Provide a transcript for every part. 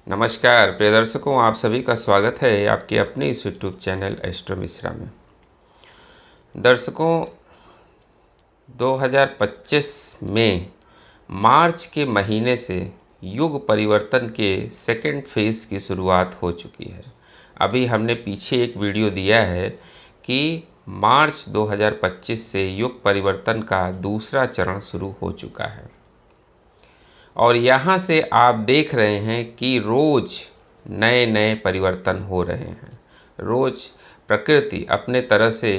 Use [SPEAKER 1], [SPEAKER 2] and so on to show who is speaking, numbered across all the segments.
[SPEAKER 1] नमस्कार प्रिय दर्शकों, आप सभी का स्वागत है आपके अपने इस यूट्यूब चैनल एस्ट्रो मिश्रा में। दर्शकों, 2025 में मार्च के महीने से युग परिवर्तन के सेकेंड फेज़ की शुरुआत हो चुकी है। अभी हमने पीछे एक वीडियो दिया है कि मार्च 2025 से युग परिवर्तन का दूसरा चरण शुरू हो चुका है और यहाँ से आप देख रहे हैं कि रोज़ नए नए परिवर्तन हो रहे हैं। रोज़ प्रकृति अपने तरह से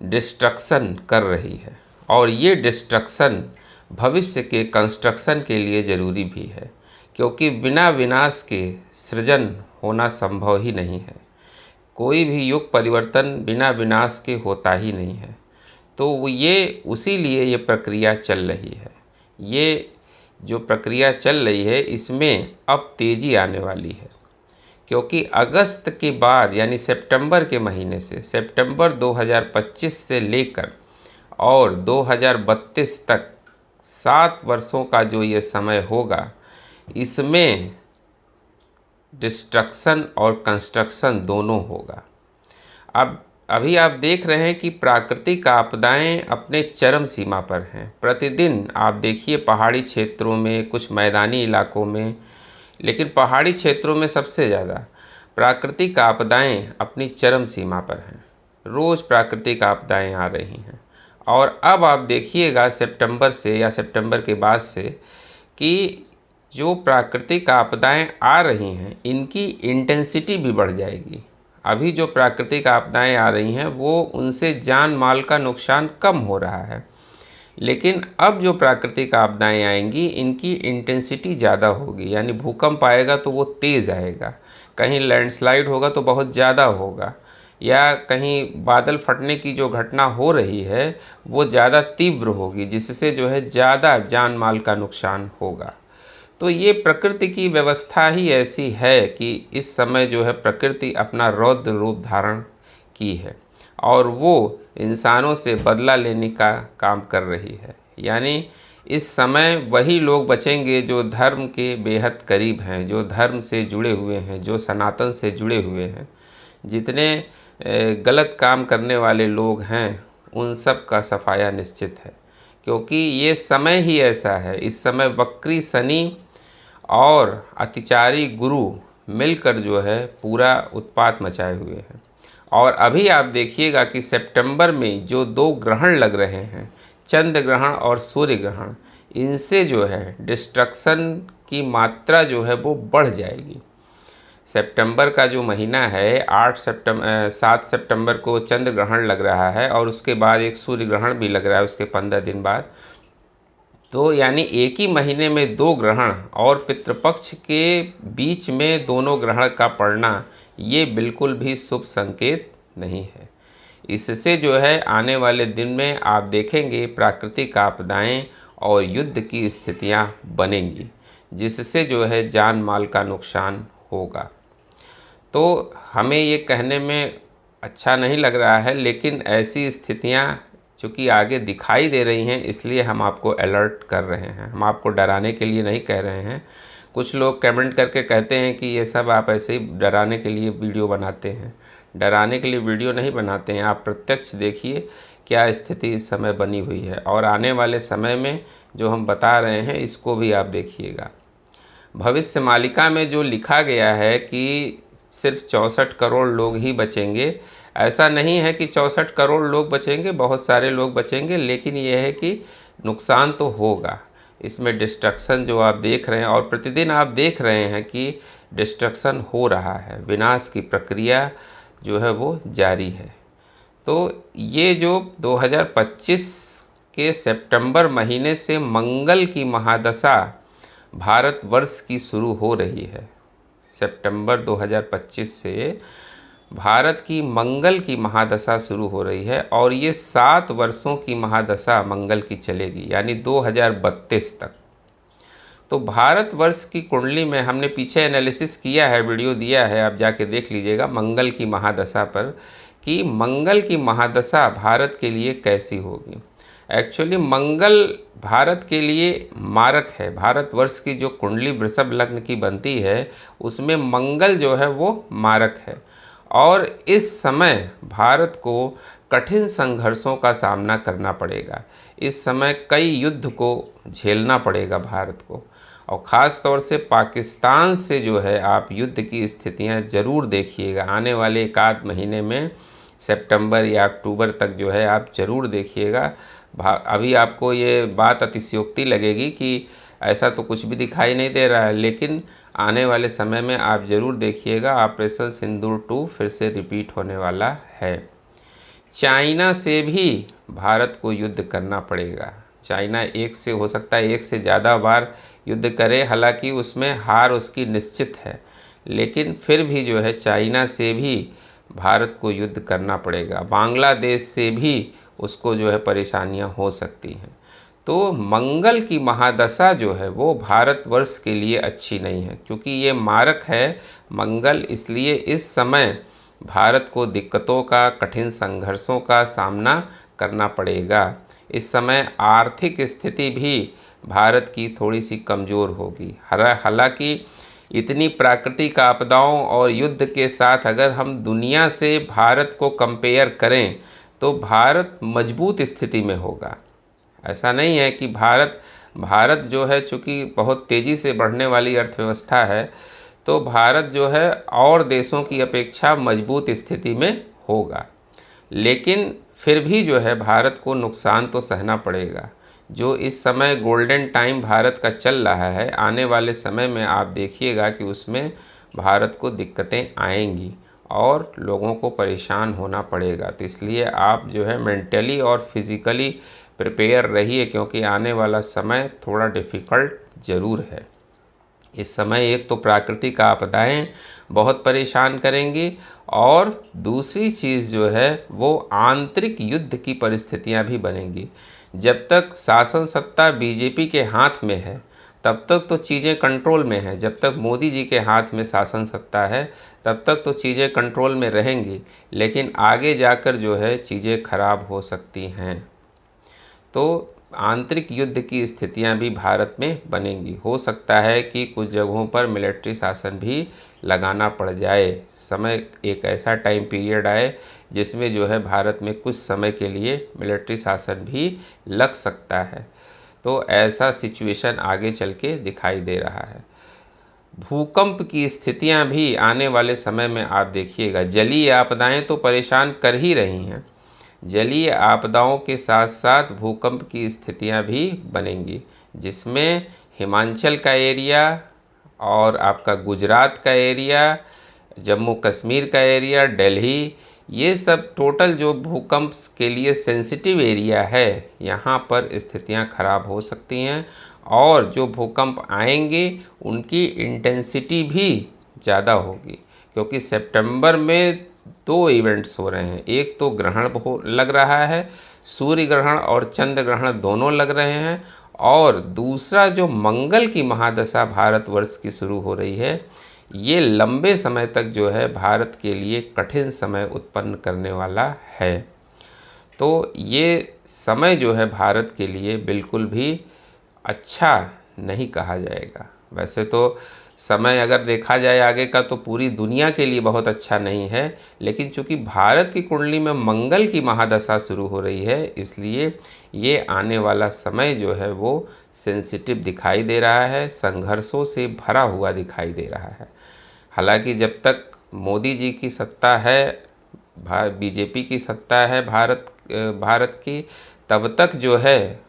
[SPEAKER 1] डिस्ट्रक्शन कर रही है और ये डिस्ट्रक्शन भविष्य के कंस्ट्रक्शन के लिए ज़रूरी भी है, क्योंकि बिना विनाश के सृजन होना संभव ही नहीं है। कोई भी युग परिवर्तन बिना विनाश के होता ही नहीं है। तो ये उसी लिए ये प्रक्रिया चल रही है। ये जो प्रक्रिया चल रही है इसमें अब तेज़ी आने वाली है, क्योंकि अगस्त के बाद यानी सितंबर के महीने से, सितंबर 2025 से लेकर और 2032 तक 7 वर्षों का जो ये समय होगा, इसमें डिस्ट्रक्शन और कंस्ट्रक्शन दोनों होगा। अब अभी आप देख रहे हैं कि प्राकृतिक आपदाएं अपने चरम सीमा पर हैं। प्रतिदिन आप देखिए पहाड़ी क्षेत्रों में, कुछ मैदानी इलाकों में, लेकिन पहाड़ी क्षेत्रों में सबसे ज़्यादा प्राकृतिक आपदाएं अपनी चरम सीमा पर हैं। रोज़ प्राकृतिक आपदाएं आ रही हैं और अब आप देखिएगा सितंबर से या सितंबर के बाद से कि जो प्राकृतिक आपदाएं आ रही हैं इनकी इंटेंसिटी भी बढ़ जाएगी। अभी जो प्राकृतिक आपदाएं आ रही हैं वो उनसे जान माल का नुकसान कम हो रहा है, लेकिन अब जो प्राकृतिक आपदाएं आएंगी इनकी इंटेंसिटी ज़्यादा होगी। यानी भूकंप आएगा तो वो तेज़ आएगा, कहीं लैंडस्लाइड होगा तो बहुत ज़्यादा होगा, या कहीं बादल फटने की जो घटना हो रही है वो ज़्यादा तीव्र होगी, जिससे जो है ज़्यादा जान माल का नुकसान होगा। तो ये प्रकृति की व्यवस्था ही ऐसी है कि इस समय जो है प्रकृति अपना रौद्र रूप धारण की है और वो इंसानों से बदला लेने का काम कर रही है। यानी इस समय वही लोग बचेंगे जो धर्म के बेहद करीब हैं, जो धर्म से जुड़े हुए हैं, जो सनातन से जुड़े हुए हैं। जितने गलत काम करने वाले लोग हैं उन सब का सफाया निश्चित है, क्योंकि ये समय ही ऐसा है। इस समय वक्री शनि और अतिचारी गुरु मिलकर जो है पूरा उत्पात मचाए हुए हैं। और अभी आप देखिएगा कि सितंबर में जो 2 ग्रहण लग रहे हैं, चंद्र ग्रहण और सूर्य ग्रहण, इनसे जो है डिस्ट्रक्शन की मात्रा जो है वो बढ़ जाएगी। सितंबर का जो महीना है 7 सितंबर को चंद्र ग्रहण लग रहा है और उसके बाद एक सूर्य ग्रहण भी लग रहा है उसके 15 दिन बाद। तो यानी एक ही महीने में 2 ग्रहण और पितृपक्ष के बीच में दोनों ग्रहण का पड़ना ये बिल्कुल भी शुभ संकेत नहीं है। इससे जो है आने वाले दिन में आप देखेंगे प्राकृतिक आपदाएं और युद्ध की स्थितियां बनेंगी, जिससे जो है जान माल का नुकसान होगा। तो हमें ये कहने में अच्छा नहीं लग रहा है, लेकिन ऐसी स्थितियां चूँकि आगे दिखाई दे रही हैं, इसलिए हम आपको अलर्ट कर रहे हैं। हम आपको डराने के लिए नहीं कह रहे हैं। कुछ लोग कमेंट करके कहते हैं कि ये सब आप ऐसे ही डराने के लिए वीडियो बनाते हैं। डराने के लिए वीडियो नहीं बनाते हैं, आप प्रत्यक्ष देखिए क्या स्थिति इस समय बनी हुई है और आने वाले समय में जो हम बता रहे हैं इसको भी आप देखिएगा। भविष्य मालिका में जो लिखा गया है कि सिर्फ 64 करोड़ लोग ही बचेंगे, ऐसा नहीं है कि 64 करोड़ लोग बचेंगे, बहुत सारे लोग बचेंगे, लेकिन यह है कि नुकसान तो होगा। इसमें डिस्ट्रक्शन जो आप देख रहे हैं और प्रतिदिन आप देख रहे हैं कि डिस्ट्रक्शन हो रहा है, विनाश की प्रक्रिया जो है वो जारी है। तो ये जो 2025 के सितंबर महीने से मंगल की महादशा भारतवर्ष की शुरू हो रही है। सितंबर 2025 से भारत की मंगल की महादशा शुरू हो रही है और ये 7 वर्षों की महादशा मंगल की चलेगी, यानी 2032 तक। तो भारतवर्ष की कुंडली में हमने पीछे एनालिसिस किया है, वीडियो दिया है, आप जाके देख लीजिएगा मंगल की महादशा पर कि मंगल की महादशा भारत के लिए कैसी होगी। एक्चुअली मंगल भारत के लिए मारक है। भारतवर्ष की जो कुंडली वृषभ लग्न की बनती है उसमें मंगल जो है वो मारक है, और इस समय भारत को कठिन संघर्षों का सामना करना पड़ेगा। इस समय कई युद्ध को झेलना पड़ेगा भारत को, और ख़ास तौर से पाकिस्तान से जो है आप युद्ध की स्थितियां ज़रूर देखिएगा। आने वाले एक आध महीने में सितंबर या अक्टूबर तक जो है आप ज़रूर देखिएगा। अभी आपको ये बात अतिशयोक्ति लगेगी कि ऐसा तो कुछ भी दिखाई नहीं दे रहा है, लेकिन आने वाले समय में आप ज़रूर देखिएगा ऑपरेशन सिंदूर 2 फिर से रिपीट होने वाला है। चाइना से भी भारत को युद्ध करना पड़ेगा। चाइना एक से हो सकता है एक से ज़्यादा बार युद्ध करे, हालांकि उसमें हार उसकी निश्चित है, लेकिन फिर भी जो है चाइना से भी भारत को युद्ध करना पड़ेगा। बांग्लादेश से भी उसको जो है परेशानियां हो सकती हैं। तो मंगल की महादशा जो है वो भारतवर्ष के लिए अच्छी नहीं है, क्योंकि ये मारक है मंगल। इसलिए इस समय भारत को दिक्कतों का, कठिन संघर्षों का सामना करना पड़ेगा। इस समय आर्थिक स्थिति भी भारत की थोड़ी सी कमज़ोर होगी। हालांकि इतनी प्राकृतिक आपदाओं और युद्ध के साथ अगर हम दुनिया से भारत को कंपेयर करें तो भारत मजबूत स्थिति में होगा। ऐसा नहीं है कि भारत जो है चूँकि बहुत तेज़ी से बढ़ने वाली अर्थव्यवस्था है, तो भारत जो है और देशों की अपेक्षा मजबूत स्थिति में होगा, लेकिन फिर भी जो है भारत को नुकसान तो सहना पड़ेगा। जो इस समय गोल्डन टाइम भारत का चल रहा है, आने वाले समय में आप देखिएगा कि उसमें भारत को दिक्कतें आएंगी और लोगों को परेशान होना पड़ेगा। तो इसलिए आप जो है मेंटली और फिज़िकली प्रिपेयर रहिए, क्योंकि आने वाला समय थोड़ा डिफ़िकल्ट ज़रूर है। इस समय एक तो प्राकृतिक आपदाएं बहुत परेशान करेंगी, और दूसरी चीज़ जो है वो आंतरिक युद्ध की परिस्थितियां भी बनेंगी। जब तक शासन सत्ता बीजेपी के हाथ में है तब तक तो चीज़ें कंट्रोल में हैं। जब तक मोदी जी के हाथ में शासन सत्ता है तब तक तो चीज़ें कंट्रोल में रहेंगी, लेकिन आगे जाकर जो है चीज़ें खराब हो सकती हैं। तो आंतरिक युद्ध की स्थितियां भी भारत में बनेंगी। हो सकता है कि कुछ जगहों पर मिलिट्री शासन भी लगाना पड़ जाए। समय एक ऐसा टाइम पीरियड आए जिसमें जो है भारत में कुछ समय के लिए मिलिट्री शासन भी लग सकता है। तो ऐसा सिचुएशन आगे चल के दिखाई दे रहा है। भूकंप की स्थितियां भी आने वाले समय में आप देखिएगा। जलीय आपदाएं तो परेशान कर ही रही हैं, जलीय आपदाओं के साथ साथ भूकंप की स्थितियां भी बनेंगी, जिसमें हिमाचल का एरिया और आपका गुजरात का एरिया, जम्मू कश्मीर का एरिया, दिल्ली, ये सब टोटल जो भूकंप के लिए सेंसिटिव एरिया है, यहाँ पर स्थितियाँ खराब हो सकती हैं। और जो भूकंप आएंगे उनकी इंटेंसिटी भी ज़्यादा होगी, क्योंकि सितंबर में 2 इवेंट्स हो रहे हैं। एक तो ग्रहण लग रहा है, सूर्य ग्रहण और चंद्र ग्रहण दोनों लग रहे हैं, और दूसरा जो मंगल की महादशा भारतवर्ष की शुरू हो रही है, ये लंबे समय तक जो है भारत के लिए कठिन समय उत्पन्न करने वाला है। तो ये समय जो है भारत के लिए बिल्कुल भी अच्छा नहीं कहा जाएगा। वैसे तो समय अगर देखा जाए आगे का तो पूरी दुनिया के लिए बहुत अच्छा नहीं है, लेकिन चूंकि भारत की कुंडली में मंगल की महादशा शुरू हो रही है, इसलिए ये आने वाला समय जो है वो सेंसिटिव दिखाई दे रहा है, संघर्षों से भरा हुआ दिखाई दे रहा है। हालांकि जब तक मोदी जी की सत्ता है, बीजेपी की सत्ता है भारत की, तब तक जो है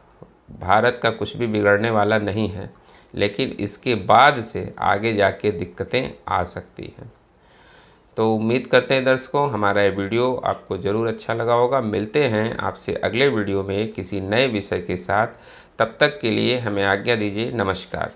[SPEAKER 1] भारत का कुछ भी बिगड़ने वाला नहीं है, लेकिन इसके बाद से आगे जाके दिक्कतें आ सकती हैं। तो उम्मीद करते हैं दर्शकों हमारा ये वीडियो आपको ज़रूर अच्छा लगा होगा। मिलते हैं आपसे अगले वीडियो में किसी नए विषय के साथ। तब तक के लिए हमें आज्ञा दीजिए। नमस्कार।